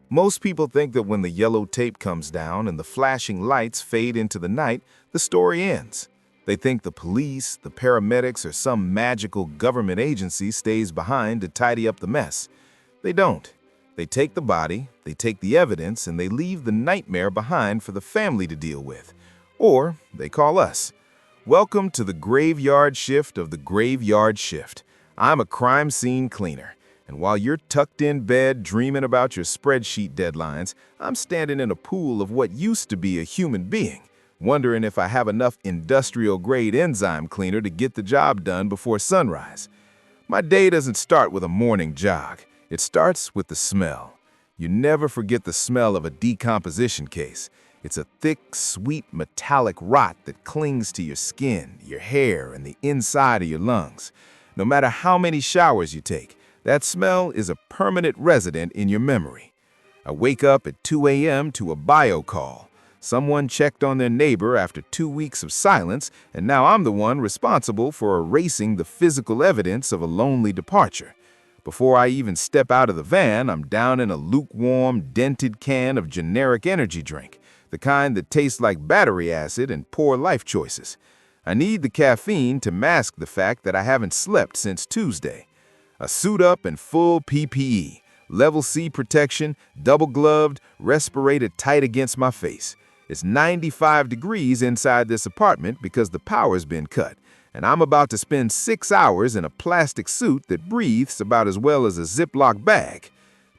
Most people think that when the yellow tape comes down and the flashing lights fade into the night, the story ends. They think the police, the paramedics, or some magical government agency stays behind to tidy up the mess. They don't. They take the body, they take the evidence, and they leave the nightmare behind for the family to deal with. Or they call us. Welcome to the graveyard shift of the graveyard shift. I'm a crime scene cleaner. And while you're tucked in bed dreaming about your spreadsheet deadlines, I'm standing in a pool of what used to be a human being, wondering if I have enough industrial-grade enzyme cleaner to get the job done before sunrise. My day doesn't start with a morning jog. It starts with the smell. You never forget the smell of a decomposition case. It's a thick, sweet, metallic rot that clings to your skin, your hair, and the inside of your lungs. No matter how many showers you take, that smell is a permanent resident in your memory. I wake up at 2 a.m. to a bio call. Someone checked on their neighbor after 2 weeks of silence, and now I'm the one responsible for erasing the physical evidence of a lonely departure. Before I even step out of the van, I'm down in a lukewarm, dented can of generic energy drink, the kind that tastes like battery acid and poor life choices. I need the caffeine to mask the fact that I haven't slept since Tuesday. A suit up and full PPE, level C protection, double-gloved, respirated tight against my face. It's 95 degrees inside this apartment because the power's been cut, and I'm about to spend 6 hours in a plastic suit that breathes about as well as a Ziploc bag.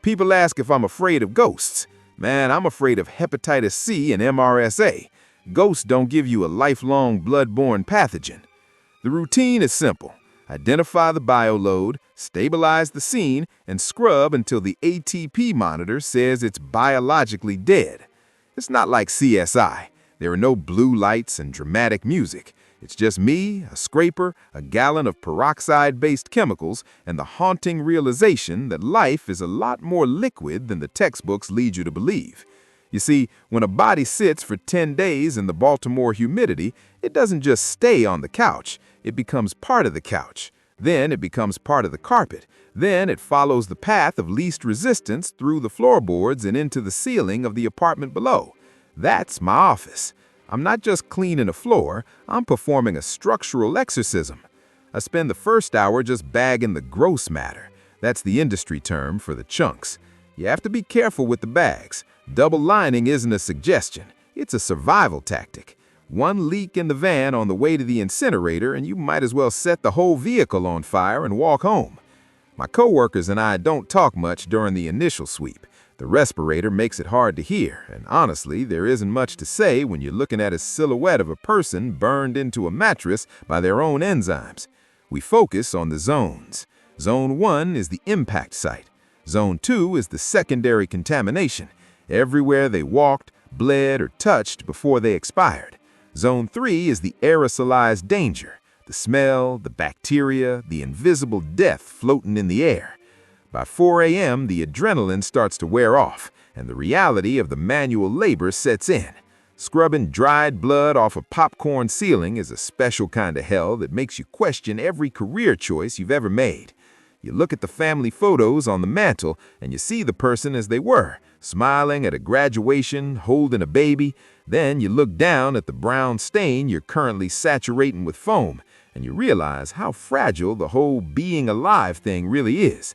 People ask if I'm afraid of ghosts. Man, I'm afraid of hepatitis C and MRSA. Ghosts don't give you a lifelong blood-borne pathogen. The routine is simple. Identify the bioload, stabilize the scene, and scrub until the ATP monitor says it's biologically dead. It's not like CSI. There are no blue lights and dramatic music. It's just me, a scraper, a gallon of peroxide-based chemicals, and the haunting realization that life is a lot more liquid than the textbooks lead you to believe. You see, when a body sits for 10 days in the Baltimore humidity, it doesn't just stay on the couch. It becomes part of the couch. Then it becomes part of the carpet. Then it follows the path of least resistance through the floorboards and into the ceiling of the apartment below. That's my office. I'm not just cleaning a floor, I'm performing a structural exorcism. I spend the first hour just bagging the gross matter. That's the industry term for the chunks. You have to be careful with the bags. Double lining isn't a suggestion. It's a survival tactic. One leak in the van on the way to the incinerator and you might as well set the whole vehicle on fire and walk home. My coworkers and I don't talk much during the initial sweep. The respirator makes it hard to hear, and honestly, there isn't much to say when you're looking at a silhouette of a person burned into a mattress by their own enzymes. We focus on the zones. Zone 1 is the impact site. Zone 2 is the secondary contamination. Everywhere they walked, bled, or touched before they expired. Zone 3 is the aerosolized danger, the smell, the bacteria, the invisible death floating in the air. By 4 a.m., the adrenaline starts to wear off, and the reality of the manual labor sets in. Scrubbing dried blood off a popcorn ceiling is a special kind of hell that makes you question every career choice you've ever made. You look at the family photos on the mantle, and you see the person as they were, smiling at a graduation, holding a baby. Then you look down at the brown stain you're currently saturating with foam, and you realize how fragile the whole being alive thing really is.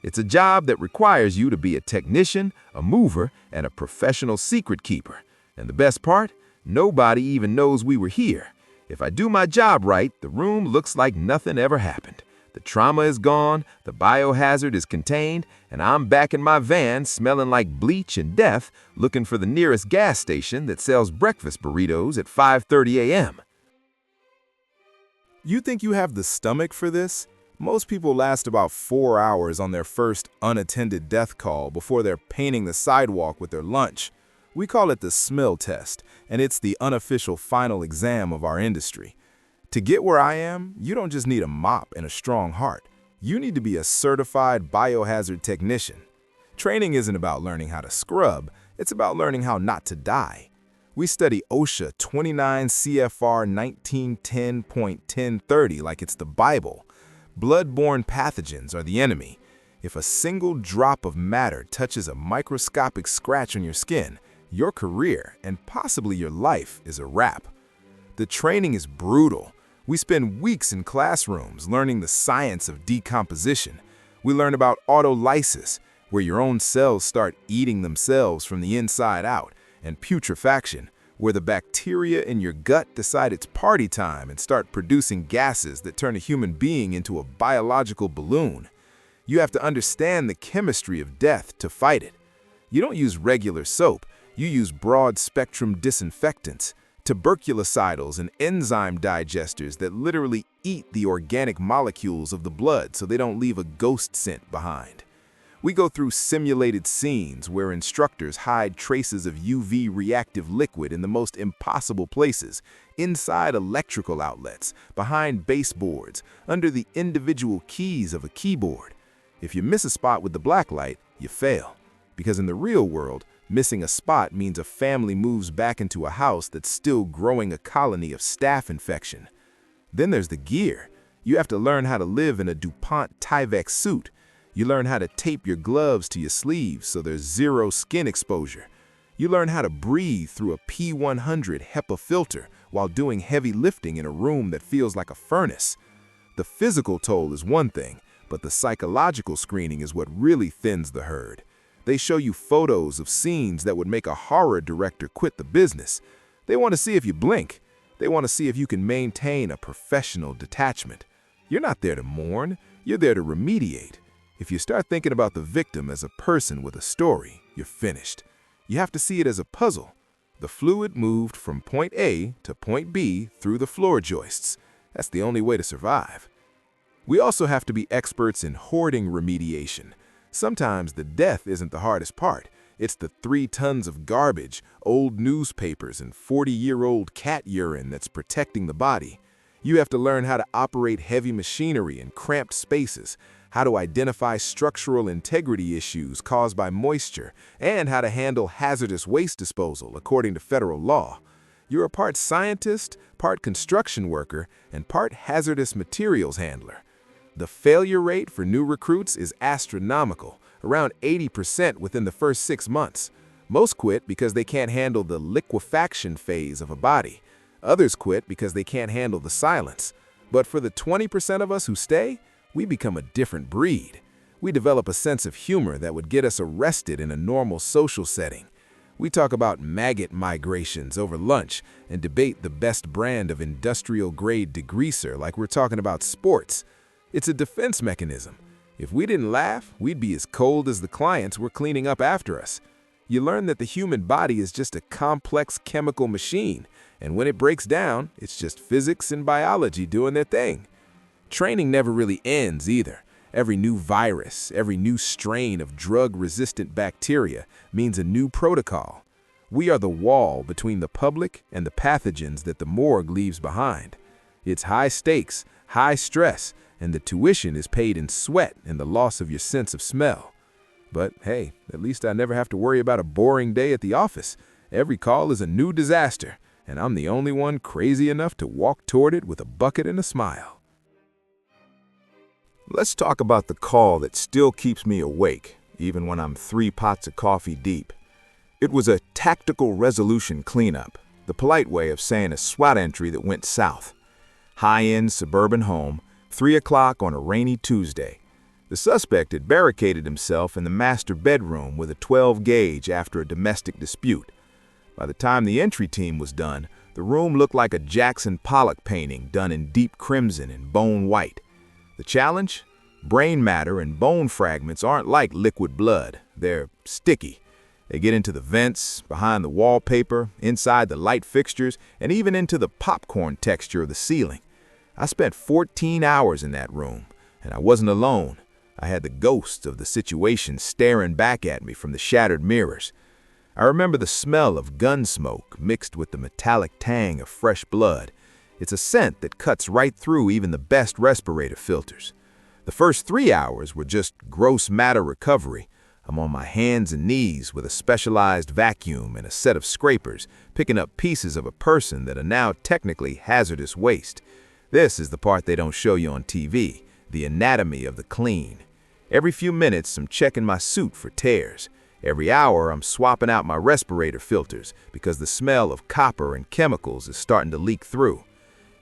It's a job that requires you to be a technician, a mover, and a professional secret keeper. And the best part? Nobody even knows we were here. If I do my job right, the room looks like nothing ever happened. The trauma is gone, the biohazard is contained, and I'm back in my van smelling like bleach and death, looking for the nearest gas station that sells breakfast burritos at 5:30 a.m. You think you have the stomach for this? Most people last about 4 hours on their first unattended death call before they're painting the sidewalk with their lunch. We call it the smell test, and it's the unofficial final exam of our industry. To get where I am, you don't just need a mop and a strong heart. You need to be a certified biohazard technician. Training isn't about learning how to scrub, it's about learning how not to die. We study OSHA 29 CFR 1910.1030 like it's the Bible. Blood-borne pathogens are the enemy. If a single drop of matter touches a microscopic scratch on your skin, your career and possibly your life is a wrap. The training is brutal. We spend weeks in classrooms learning the science of decomposition. We learn about autolysis, where your own cells start eating themselves from the inside out, and putrefaction, where the bacteria in your gut decide it's party time and start producing gases that turn a human being into a biological balloon. You have to understand the chemistry of death to fight it. You don't use regular soap, you use broad-spectrum disinfectants, tuberculocidals and enzyme digesters that literally eat the organic molecules of the blood so they don't leave a ghost scent behind. We go through simulated scenes where instructors hide traces of UV reactive liquid in the most impossible places, inside electrical outlets, behind baseboards, under the individual keys of a keyboard. If you miss a spot with the blacklight, you fail. Because in the real world, missing a spot means a family moves back into a house that's still growing a colony of staph infection. Then there's the gear. You have to learn how to live in a DuPont Tyvek suit. You learn how to tape your gloves to your sleeves so there's zero skin exposure. You learn how to breathe through a P100 HEPA filter while doing heavy lifting in a room that feels like a furnace. The physical toll is one thing, but the psychological screening is what really thins the herd. They show you photos of scenes that would make a horror director quit the business. They want to see if you blink. They want to see if you can maintain a professional detachment. You're not there to mourn, you're there to remediate. If you start thinking about the victim as a person with a story, you're finished. You have to see it as a puzzle. The fluid moved from point A to point B through the floor joists. That's the only way to survive. We also have to be experts in hoarding remediation. Sometimes the death isn't the hardest part. It's the 3 tons of garbage, old newspapers, and 40-year-old cat urine that's protecting the body. You have to learn how to operate heavy machinery in cramped spaces, how to identify structural integrity issues caused by moisture, and how to handle hazardous waste disposal according to federal law. You're a part scientist, part construction worker, and part hazardous materials handler. The failure rate for new recruits is astronomical, around 80% within the first 6 months. Most quit because they can't handle the liquefaction phase of a body. Others quit because they can't handle the silence. But for the 20% of us who stay, we become a different breed. We develop a sense of humor that would get us arrested in a normal social setting. We talk about maggot migrations over lunch and debate the best brand of industrial-grade degreaser like we're talking about sports. It's a defense mechanism. If we didn't laugh, we'd be as cold as the clients we're cleaning up after us. You learn that the human body is just a complex chemical machine, and when it breaks down, it's just physics and biology doing their thing. Training never really ends either. Every new virus, every new strain of drug-resistant bacteria means a new protocol. We are the wall between the public and the pathogens that the morgue leaves behind. It's high stakes, high stress, and the tuition is paid in sweat and the loss of your sense of smell. But hey, at least I never have to worry about a boring day at the office. Every call is a new disaster, and I'm the only one crazy enough to walk toward it with a bucket and a smile. Let's talk about the call that still keeps me awake, even when I'm 3 pots of coffee deep. It was a tactical resolution cleanup, the polite way of saying a SWAT entry that went south. High-end suburban home, 3 o'clock on a rainy Tuesday. The suspect had barricaded himself in the master bedroom with a 12 gauge after a domestic dispute. By the time the entry team was done, the room looked like a Jackson Pollock painting done in deep crimson and bone white. The challenge? Brain matter and bone fragments aren't like liquid blood. They're sticky. They get into the vents, behind the wallpaper, inside the light fixtures, and even into the popcorn texture of the ceiling. I spent 14 hours in that room, and I wasn't alone. I had the ghosts of the situation staring back at me from the shattered mirrors. I remember the smell of gun smoke mixed with the metallic tang of fresh blood. It's a scent that cuts right through even the best respirator filters. The first 3 hours were just gross matter recovery. I'm on my hands and knees with a specialized vacuum and a set of scrapers, picking up pieces of a person that are now technically hazardous waste. This is the part they don't show you on TV, the anatomy of the clean. Every few minutes, I'm checking my suit for tears. Every hour, I'm swapping out my respirator filters because the smell of copper and chemicals is starting to leak through.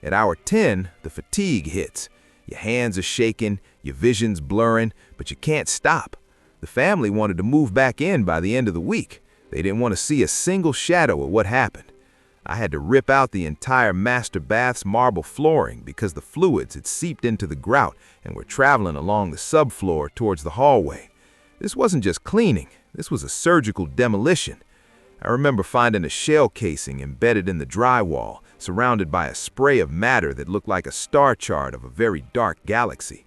At hour 10, the fatigue hits. Your hands are shaking, your vision's blurring, but you can't stop. The family wanted to move back in by the end of the week. They didn't want to see a single shadow of what happened. I had to rip out the entire master bath's marble flooring because the fluids had seeped into the grout and were traveling along the subfloor towards the hallway. This wasn't just cleaning, this was a surgical demolition. I remember finding a shell casing embedded in the drywall, surrounded by a spray of matter that looked like a star chart of a very dark galaxy.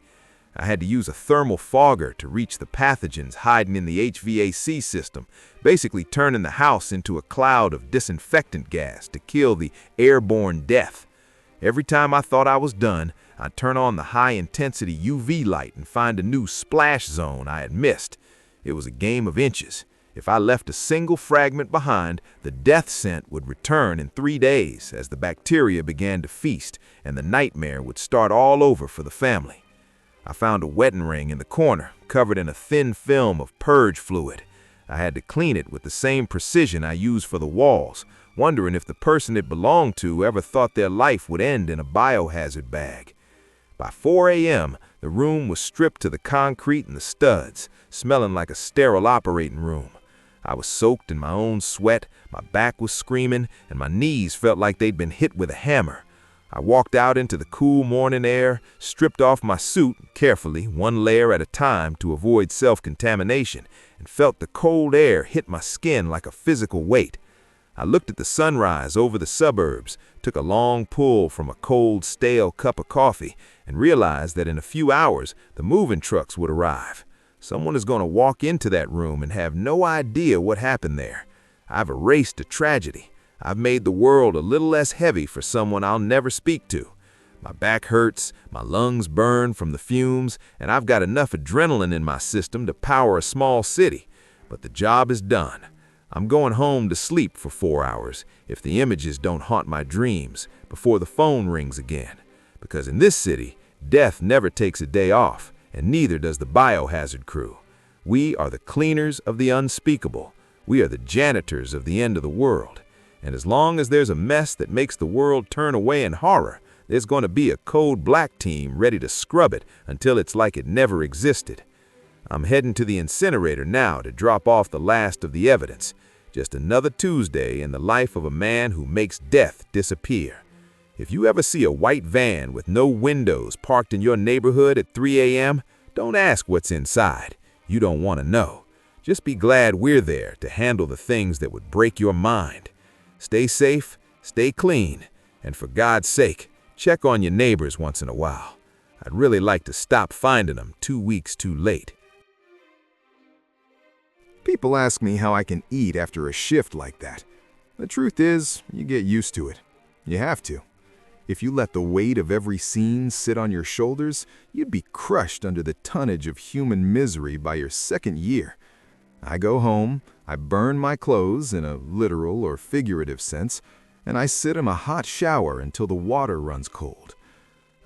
I had to use a thermal fogger to reach the pathogens hiding in the HVAC system, basically turning the house into a cloud of disinfectant gas to kill the airborne death. Every time I thought I was done, I'd turn on the high-intensity UV light and find a new splash zone I had missed. It was a game of inches. If I left a single fragment behind, the death scent would return in 3 days as the bacteria began to feast, and the nightmare would start all over for the family. I found a wetting ring in the corner, covered in a thin film of purge fluid. I had to clean it with the same precision I used for the walls, wondering if the person it belonged to ever thought their life would end in a biohazard bag. By 4 a.m., the room was stripped to the concrete and the studs, smelling like a sterile operating room. I was soaked in my own sweat, my back was screaming, and my knees felt like they'd been hit with a hammer. I walked out into the cool morning air, stripped off my suit carefully, one layer at a time to avoid self-contamination, and felt the cold air hit my skin like a physical weight. I looked at the sunrise over the suburbs, took a long pull from a cold, stale cup of coffee, and realized that in a few hours the moving trucks would arrive. Someone is going to walk into that room and have no idea what happened there. I've erased a tragedy. I've made the world a little less heavy for someone I'll never speak to. My back hurts, my lungs burn from the fumes, and I've got enough adrenaline in my system to power a small city. But the job is done. I'm going home to sleep for 4 hours, if the images don't haunt my dreams, before the phone rings again. Because in this city, death never takes a day off, and neither does the biohazard crew. We are the cleaners of the unspeakable. We are the janitors of the end of the world. And as long as there's a mess that makes the world turn away in horror, there's going to be a code black team ready to scrub it until it's like it never existed. I'm heading to the incinerator now to drop off the last of the evidence. Just another Tuesday in the life of a man who makes death disappear. If you ever see a white van with no windows parked in your neighborhood at 3 a.m., don't ask what's inside. You don't want to know. Just be glad we're there to handle the things that would break your mind. Stay safe, stay clean, and for God's sake, check on your neighbors once in a while. I'd really like to stop finding them 2 weeks too late. People ask me how I can eat after a shift like that. The truth is, you get used to it. You have to. If you let the weight of every scene sit on your shoulders, you'd be crushed under the tonnage of human misery by your second year. I go home, I burn my clothes in a literal or figurative sense, and I sit in a hot shower until the water runs cold.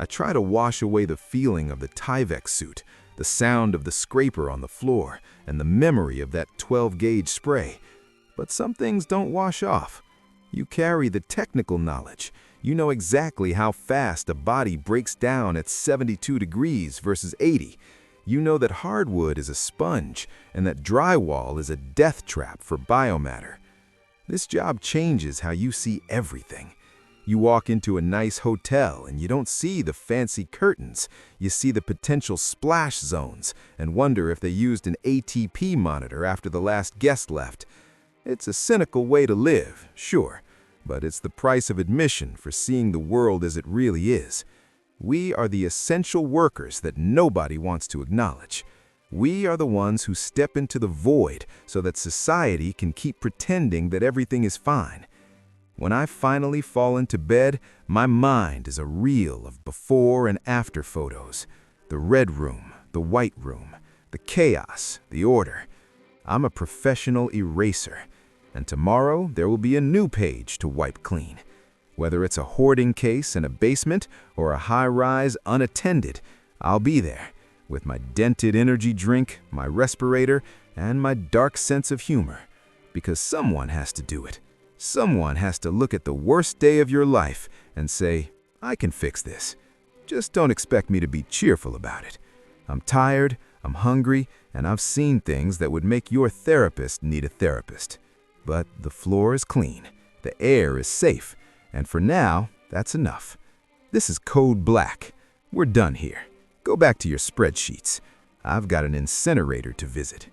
I try to wash away the feeling of the Tyvek suit, the sound of the scraper on the floor, and the memory of that 12-gauge spray. But some things don't wash off. You carry the technical knowledge. You know exactly how fast a body breaks down at 72 degrees versus 80. You know that hardwood is a sponge and that drywall is a death trap for biomatter. This job changes how you see everything. You walk into a nice hotel and you don't see the fancy curtains. You see the potential splash zones and wonder if they used an ATP monitor after the last guest left. It's a cynical way to live, sure, but it's the price of admission for seeing the world as it really is. We are the essential workers that nobody wants to acknowledge. We are the ones who step into the void so that society can keep pretending that everything is fine. When I finally fall into bed, my mind is a reel of before and after photos. The red room, the white room, the chaos, the order. I'm a professional eraser, and tomorrow there will be a new page to wipe clean. Whether it's a hoarding case in a basement or a high-rise unattended, I'll be there, with my dented energy drink, my respirator, and my dark sense of humor. Because someone has to do it. Someone has to look at the worst day of your life and say, I can fix this. Just don't expect me to be cheerful about it. I'm tired, I'm hungry, and I've seen things that would make your therapist need a therapist. But the floor is clean, the air is safe, and for now, that's enough. This is code black. We're done here. Go back to your spreadsheets. I've got an incinerator to visit.